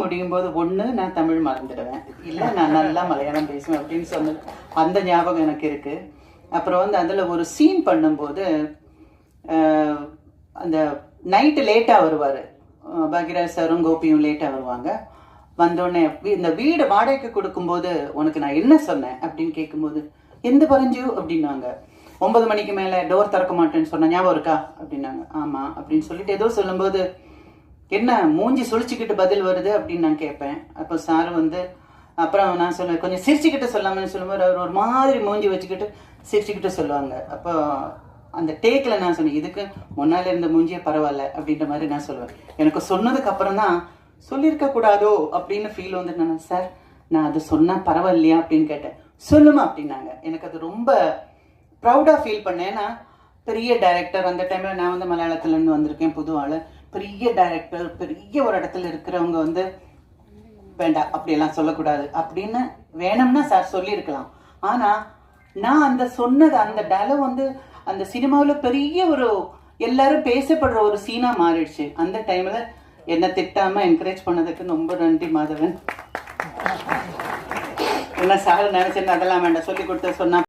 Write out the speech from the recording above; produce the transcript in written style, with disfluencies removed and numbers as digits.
முடியும் போது ஒன்று நான் தமிழ் மறந்துடுவேன், இல்லை நான் நல்லா மலையாளம் பேசுவேன் அப்படின்னு சொன்னது அந்த ஞாபகம் எனக்கு இருக்குது. அப்புறம் வந்து அதில் ஒரு சீன் பண்ணும்போது அந்த நைட்டு லேட்டாக வருவார், பாக்யராஜ் சாரும் கோபியும் லேட்டாக வருவாங்க. வந்தோடனே இந்த வீடு வாடகைக்கு கொடுக்கும்போது உனக்கு நான் என்ன சொன்னேன் அப்படின்னு கேட்கும்போது எந்த பறஞ்சு அப்படின்னாங்க. 9 மணிக்கு மேலே டோர் திறக்க மாட்டேன்னு சொன்ன ஞாபகம் இருக்கா அப்படின்னாங்க. ஆமாம் அப்படின்னு சொல்லிட்டு ஏதோ சொல்லும்போது என்ன மூஞ்சி சுழிச்சிக்கிட்டு பதில் வருது அப்படின்னு நான் கேட்பேன். அப்போ சார் வந்து அப்புறம் நான் சொல்லுவேன் கொஞ்சம் சிரிச்சுக்கிட்டு சொல்லாமன்னு சொல்லும்போது அவர் ஒரு மாதிரி மூஞ்சி வச்சுக்கிட்டு சிரிச்சுக்கிட்டு சொல்லுவாங்க. அப்போ அந்த டேக்கில் நான் சொன்னேன் இதுக்கு முன்னால் இருந்த மூஞ்சியே பரவாயில்ல அப்படின்ற மாதிரி நான் சொல்லுவேன். எனக்கு சொன்னதுக்கு அப்புறம் தான் சொல்லியிருக்க கூடாதோ அப்படின்னு ஃபீல் வந்து நான் சார் நான் அது சொன்னால் பரவாயில்லையா அப்படின்னு கேட்டேன். சொல்லுமா அப்படின்னாங்க. எனக்கு அது ரொம்ப ப்ரௌடாக ஃபீல் பண்ணேன். ஏன்னா பெரிய டைரக்டர், அந்த டைமில் நான் வந்து மலையாளத்துலேருந்து வந்திருக்கேன், புது ஆள், பெரிய டைரக்டர், பெரிய ஒரு இடத்துல இருக்கிறவங்க வந்து வேண்டாம் அப்படியெல்லாம் சொல்லக்கூடாது அப்படின்னு வேணும்னா சார் சொல்லியிருக்கலாம். ஆனால் நான் அந்த சொன்னது அந்த டயலாக் வந்து அந்த சினிமாவில் பெரிய ஒரு எல்லாரும் பேசப்படுற ஒரு சீனாக மாறிடுச்சு. அந்த டைமில் என்னை திட்டாமல் என்கரேஜ் பண்ணதுக்கு ரொம்ப நன்றி மாதவன். என்ன சார் நினச்சேன்னு அதெல்லாம் வேண்டாம் சொல்லி கொடுத்து சொன்னா